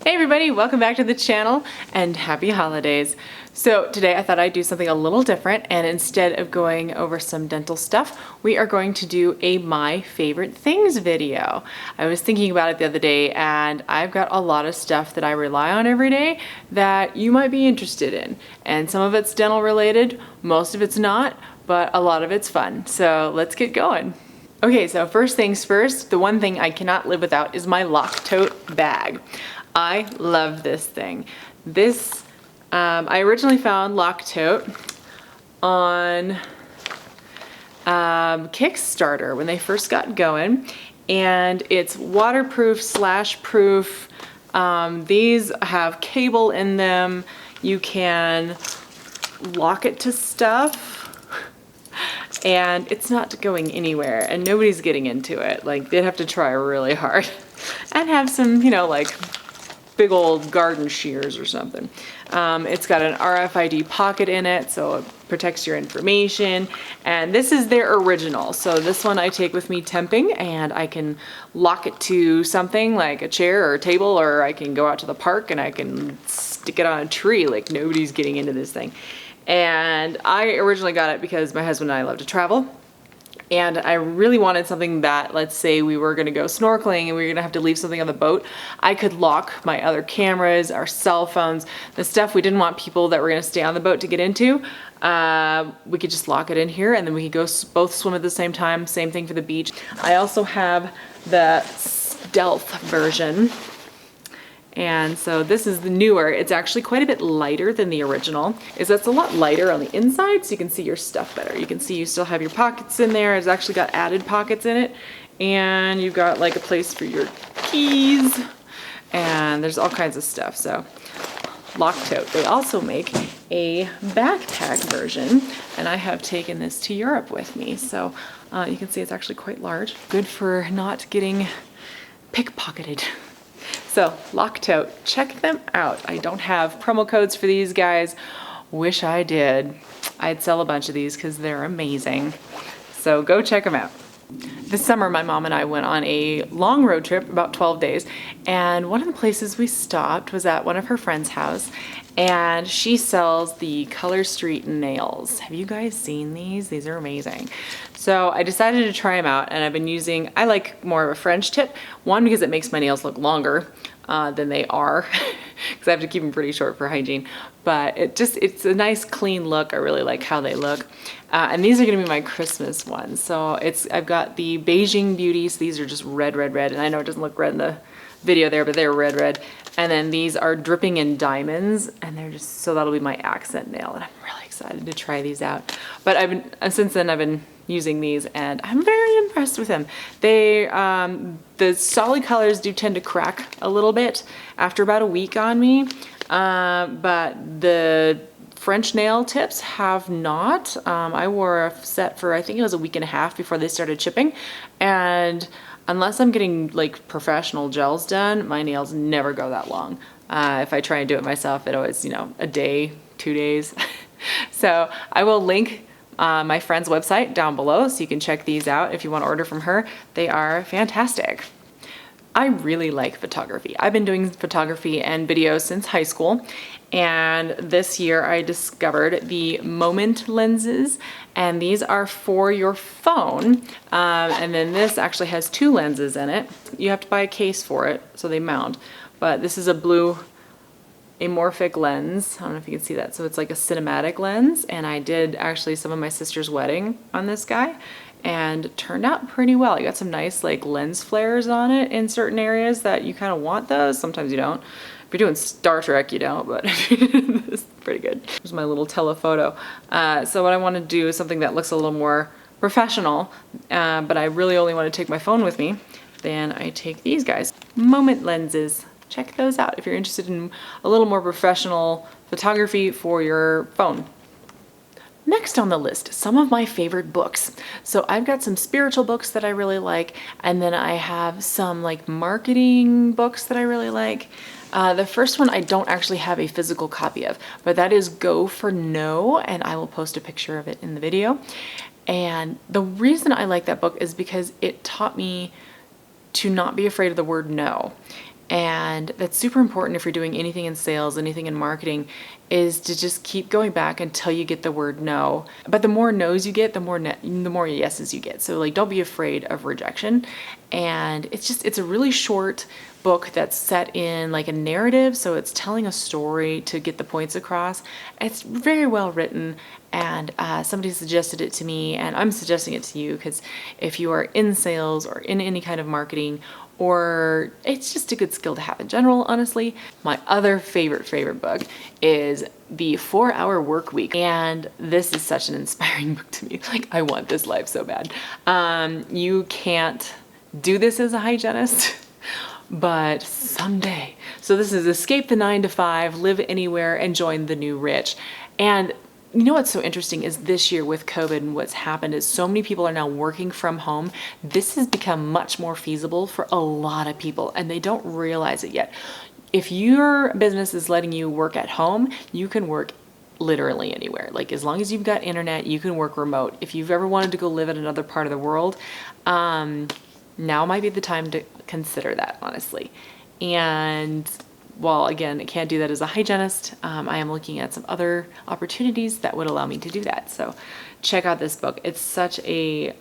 Hey everybody, welcome back to the channel and happy holidays. So today I thought I'd do something a little different, and instead of going over some dental stuff, we are going to do a my favorite things video. I was thinking about it the other day, and I've got a lot of stuff that I rely on every day that you might be interested in. And some of it's dental related, most of it's not, but a lot of it's fun. So let's get going. Okay, so first things first, the one thing I cannot live without is my Loctote bag. I love this thing. I originally found Loctote on Kickstarter when they first got going, and it's waterproof / proof. These have cable in them. You can lock it to stuff, and it's not going anywhere, and nobody's getting into it. Like, they'd have to try really hard and have some, like big old garden shears or something. It's got an RFID pocket in it, so it protects your information. And this is their original. So this one I take with me temping, and I can lock it to something like a chair or a table, or I can go out to the park and I can stick it on a tree. Like, nobody's getting into this thing. And I originally got it because my husband and I love to travel. And I really wanted something that, let's say we were gonna go snorkeling and we were gonna have to leave something on the boat, I could lock my other cameras, our cell phones, the stuff we didn't want people that were gonna stay on the boat to get into. We could just lock it in here, and then we could go both swim at the same time. Same thing for the beach. I also have the stealth version. And so this is the newer. It's actually quite a bit lighter than the original. It's a lot lighter on the inside, so you can see your stuff better. You can see you still have your pockets in there. It's actually got added pockets in it. And you've got like a place for your keys. And there's all kinds of stuff. So Loctote. They also make a backpack version. And I have taken this to Europe with me. So you can see it's actually quite large. Good for not getting pickpocketed. So Loctote, check them out. I don't have promo codes for these guys. Wish I did. I'd sell a bunch of these because they're amazing. So go check them out. This summer, my mom and I went on a long road trip, about 12 days, and one of the places we stopped was at one of her friend's house, and she sells the Color Street nails. Have you guys seen these? These are amazing. So I decided to try them out, and I've been using, I like more of a French tip. One, because it makes my nails look longer than they are, because I have to keep them pretty short for hygiene. But it's a nice clean look. I really like how they look. And these are gonna be my Christmas ones. So I've got the Beijing Beauties. These are just red, red, red. And I know it doesn't look red in the video there, but they're red, red. And then these are dripping in diamonds, and they're so that'll be my accent nail. And I'm really excited to try these out. But since then I've been using these, and I'm very impressed with them. The solid colors do tend to crack a little bit after about a week on me, but the French nail tips have not. I wore a set for, I think it was a week and a half before they started chipping, and unless I'm getting like professional gels done, my nails never go that long. If I try and do it myself, it always, a day, 2 days. So I will link my friend's website down below, so you can check these out if you want to order from her. They are fantastic. I really like photography. I've been doing photography and videos since high school, and this year I discovered the Moment lenses, and these are for your phone, and then this actually has 2 lenses in it. You have to buy a case for it, so they mount, but this is a blue amorphic lens. I don't know if you can see that. So it's like a cinematic lens, and I did actually some of my sister's wedding on this guy, and it turned out pretty well. I got some nice like lens flares on it in certain areas that you kind of want those. Sometimes you don't. If you're doing Star Trek, you don't, but it's pretty good. Here's my little telephoto. So what I want to do is something that looks a little more professional, but I really only want to take my phone with me. Then I take these guys, Moment lenses. Check those out if you're interested in a little more professional photography for your phone. Next on the list, some of my favorite books. So I've got some spiritual books that I really like, and then I have some like marketing books that I really like. The first one I don't actually have a physical copy of, but that is Go for No, and I will post a picture of it in the video. And the reason I like that book is because it taught me to not be afraid of the word no. And that's super important if you're doing anything in sales, anything in marketing, is to just keep going back until you get the word no. But the more no's you get, the more yeses you get. So like, don't be afraid of rejection. And it's a really short book that's set in like a narrative. So it's telling a story to get the points across. It's very well written. And somebody suggested it to me, and I'm suggesting it to you because if you are in sales or in any kind of marketing, or it's just a good skill to have in general, honestly. My other favorite book is The 4-Hour Workweek. And this is such an inspiring book to me. Like, I want this life so bad. You can't do this as a hygienist, but someday. So this is Escape the 9-to-5, Live Anywhere, and Join the New Rich. And you know what's so interesting is this year with COVID and what's happened is so many people are now working from home. This has become much more feasible for a lot of people, and they don't realize it yet. If your business is letting you work at home, you can work literally anywhere. Like, as long as you've got internet, you can work remote. If you've ever wanted to go live in another part of the world, now might be the time to consider that, honestly. And while again, I can't do that as a hygienist, I am looking at some other opportunities that would allow me to do that. So check out this book. It's such a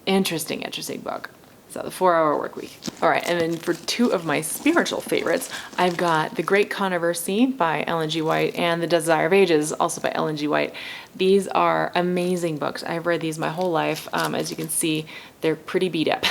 interesting book. So The 4-Hour Workweek. All right, and then for two of my spiritual favorites, I've got The Great Controversy by Ellen G. White and The Desire of Ages, also by Ellen G. White. These are amazing books. I've read these my whole life. As you can see, they're pretty beat up.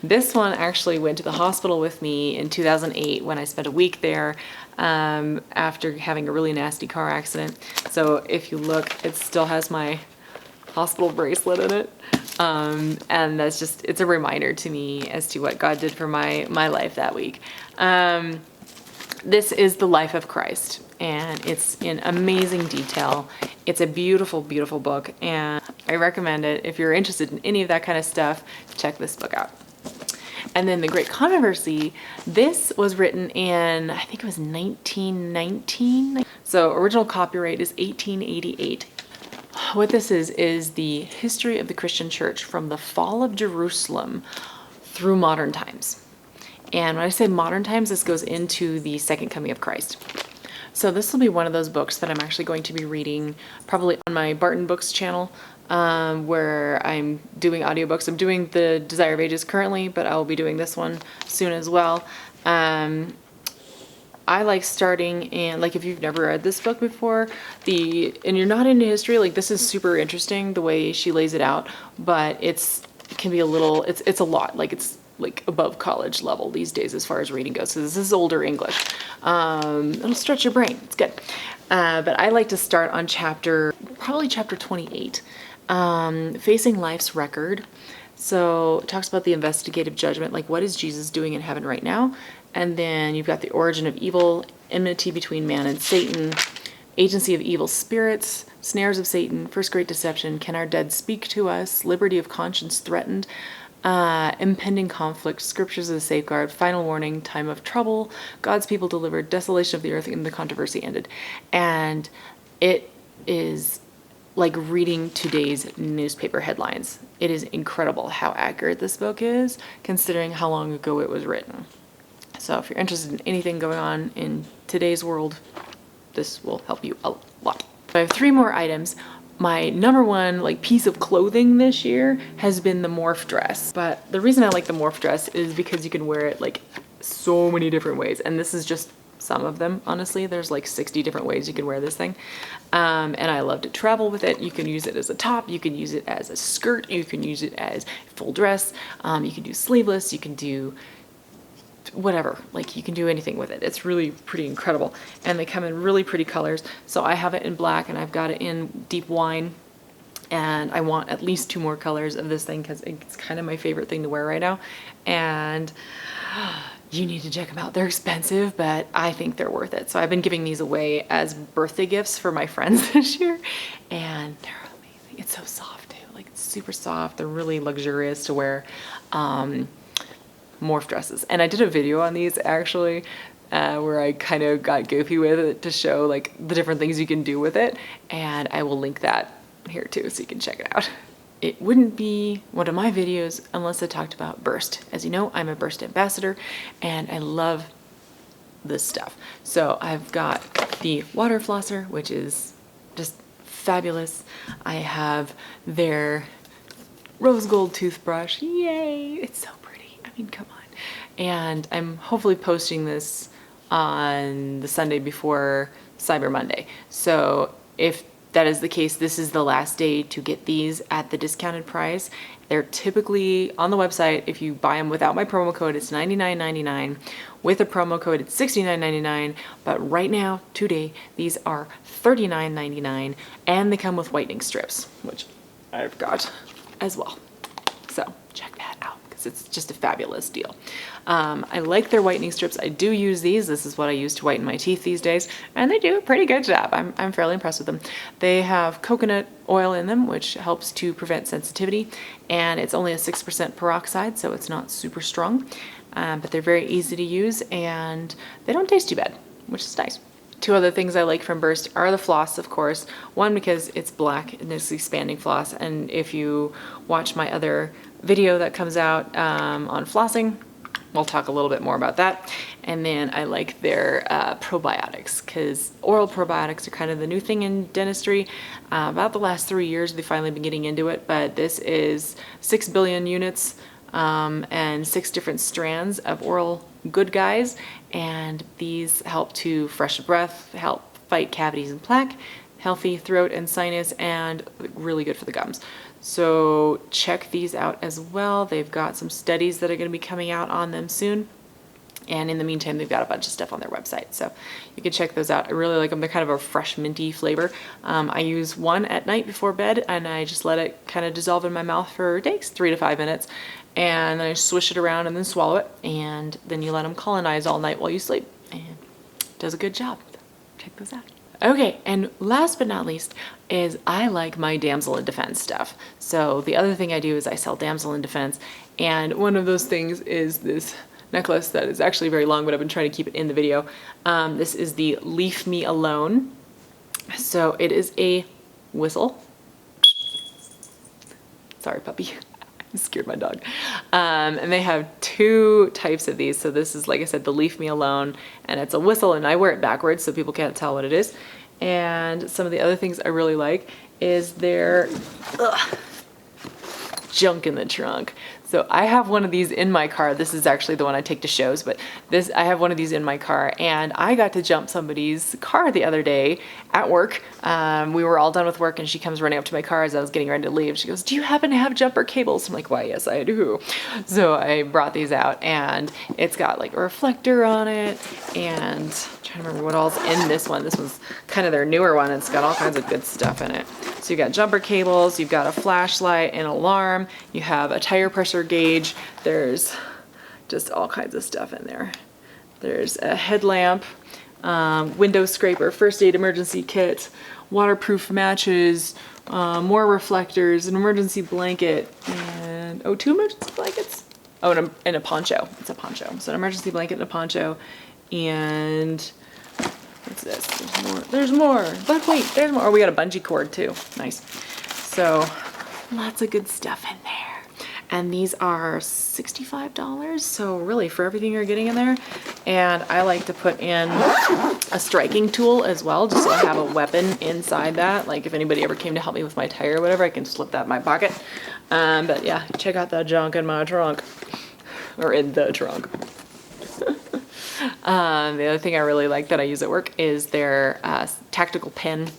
This one actually went to the hospital with me in 2008 when I spent a week there after having a really nasty car accident. So if you look, it still has my hospital bracelet in it. And that's just, it's a reminder to me as to what God did for my life that week. This is The Life of Christ, and it's in amazing detail. It's a beautiful, beautiful book, and I recommend it. If you're interested in any of that kind of stuff, check this book out. And then The Great Controversy, this was written in, I think it was 1919. So original copyright is 1888. What this is the history of the Christian church from the fall of Jerusalem through modern times. And when I say modern times, this goes into the second coming of Christ. So this will be one of those books that I'm actually going to be reading probably on my Barton Books channel, where I'm doing audiobooks. I'm doing The Desire of Ages currently, but I will be doing this one soon as well. I like starting in, like, if you've never read this book before, and you're not into history, like, this is super interesting the way she lays it out, but it can be a little, it's a lot, like, it's like above college level these days as far as reading goes. So this is older English. It'll stretch your brain. It's good. But I like to start on probably chapter 28, Facing Life's Record. So it talks about the investigative judgment, like what is Jesus doing in heaven right now? And then you've got the origin of evil, enmity between man and Satan, agency of evil spirits, snares of Satan, first great deception, can our dead speak to us, liberty of conscience threatened, impending conflict, scriptures of the safeguard, final warning, time of trouble, God's people delivered, desolation of the earth, and the controversy ended. And it is like reading today's newspaper headlines. It is incredible how accurate this book is, considering how long ago it was written. So if you're interested in anything going on in today's world, this will help you a lot. I have 3 more items. My number one piece of clothing this year has been the morph dress. But the reason I like the morph dress is because you can wear it so many different ways. And this is just some of them, honestly. There's 60 different ways you can wear this thing. And I love to travel with it. You can use it as a top, you can use it as a skirt, you can use it as full dress, you can do sleeveless, you can do whatever, you can do anything with it. It's really pretty incredible. And they come in really pretty colors. So I have it in black and I've got it in deep wine. And I want at least 2 more colors of this thing because it's kind of my favorite thing to wear right now. And you need to check them out. They're expensive, but I think they're worth it. So I've been giving these away as birthday gifts for my friends this year. And they're amazing. It's so soft too. It's super soft. They're really luxurious to wear. Morph dresses. And I did a video on these actually, where I kind of got goofy with it to show the different things you can do with it. And I will link that here too, so you can check it out. it wouldn't be one of my videos unless I talked about Burst. As you know, I'm a Burst ambassador and I love this stuff. So I've got the water flosser, which is just fabulous. I have their rose gold toothbrush. Yay! It's so pretty. I mean, come on. And I'm hopefully posting this on the Sunday before Cyber Monday. So if that is the case, this is the last day to get these at the discounted price. They're typically on the website. If you buy them without my promo code, it's $99.99. With a promo code, it's $69.99. But right now, today, these are $39.99, and they come with whitening strips, which I've got as well. So check that out because it's just a fabulous deal. I like their whitening strips. I do use these. This is what I use to whiten my teeth these days, and they do a pretty good job. I'm fairly impressed with them. They have coconut oil in them, which helps to prevent sensitivity, and it's only a 6% peroxide, so it's not super strong, but they're very easy to use, and they don't taste too bad, which is nice. Two other things I like from Burst are the floss, of course. One, because it's black and it's expanding floss, and if you watch my other video that comes out on flossing, we'll talk a little bit more about that. And then I like their probiotics, because oral probiotics are kind of the new thing in dentistry. About the last 3 years, they've finally been getting into it, but this is 6 billion units and 6 different strands of oral good guys, and these help to freshen breath, help fight cavities and plaque, healthy throat and sinus, and really good for the gums. So check these out as well. They've got some studies that are going to be coming out on them soon. And in the meantime, they've got a bunch of stuff on their website, so you can check those out. I really like them. They're kind of a fresh, minty flavor. I use one at night before bed, and I just let it kind of dissolve in my mouth for, it takes 3 to 5 minutes, and then I swish it around and then swallow it, and then you let them colonize all night while you sleep, and it does a good job. Check those out. Okay, and last but not least is I like my Damsel in Defense stuff. So the other thing I do is I sell Damsel in Defense, and one of those things is this necklace that is actually very long, but I've been trying to keep it in the video. This is the Leave Me Alone. So it is a whistle. Sorry, puppy. I scared my dog. And they have 2 types of these. So this is, like I said, the Leave Me Alone, and it's a whistle, and I wear it backwards so people can't tell what it is. And some of the other things I really like is their junk in the trunk. So I have one of these in my car. This is actually the one I take to shows, but I have one of these in my car, and I got to jump somebody's car the other day at work. We were all done with work, and she comes running up to my car as I was getting ready to leave. She goes, "Do you happen to have jumper cables?" I'm like, "Why, yes, I do." So I brought these out, and it's got like a reflector on it, and I'm trying to remember what all's in this one. This one's kind of their newer one. It's got all kinds of good stuff in it. So you've got jumper cables, you've got a flashlight, an alarm, you have a tire pressure gauge, there's just all kinds of stuff in there. There's a headlamp, window scraper, first aid emergency kit, waterproof matches, more reflectors, an emergency blanket, and 2 emergency blankets. Oh, and a poncho. It's a poncho. So an emergency blanket and a poncho, and what's this? There's more. But wait, there's more. Oh, we got a bungee cord too. Nice. So lots of good stuff in there. And these are $65. So really for everything you're getting in there. And I like to put in a striking tool as well, just so I have a weapon inside that. Like if anybody ever came to help me with my tire or whatever, I can slip that in my pocket. But yeah, check out that junk in my trunk. Or in the trunk. The other thing I really like that I use at work is their tactical pen.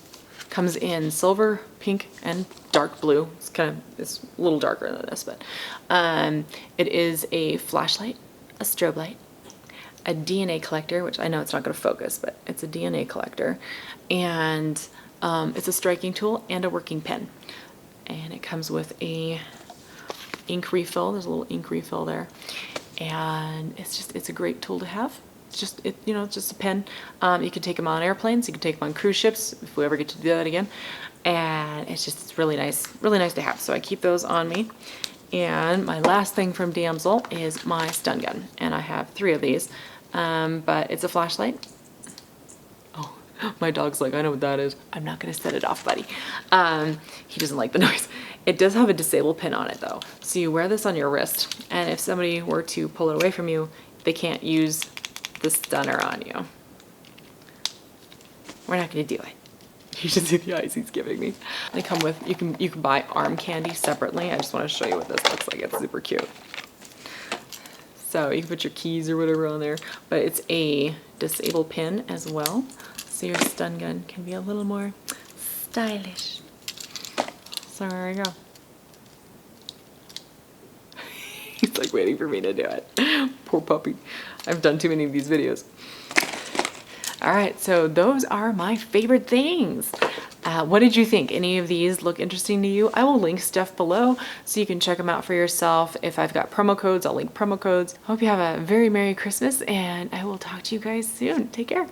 Comes in silver, pink, and dark blue. It's a little darker than this, but it is a flashlight, a strobe light, a DNA collector, which I know it's not going to focus, but it's a DNA collector, and it's a striking tool and a working pen. And it comes with a ink refill. There's a little ink refill there, and it's a great tool to have. It's just it's just a pen. You can take them on airplanes. You can take them on cruise ships if we ever get to do that again. And it's really nice to have. So I keep those on me. And my last thing from Damsel is my stun gun, and I have 3 of these. But it's a flashlight. Oh, my dog's like, I know what that is. I'm not gonna set it off, buddy. He doesn't like the noise. It does have a disable pin on it though. So you wear this on your wrist, and if somebody were to pull it away from you, they can't use the stunner on you. We're not gonna do it. You should see the eyes he's giving me. They come with, you can buy arm candy separately. I just want to show you what this looks like. It's super cute. So you can put your keys or whatever on there, but it's a disable pin as well. So your stun gun can be a little more stylish. So there you go. He's like waiting for me to do it. Poor puppy. I've done too many of these videos. All right, so those are my favorite things. What did you think? Any of these look interesting to you? I will link stuff below so you can check them out for yourself. If I've got promo codes, I'll link promo codes. Hope you have a very Merry Christmas, and I will talk to you guys soon. Take care.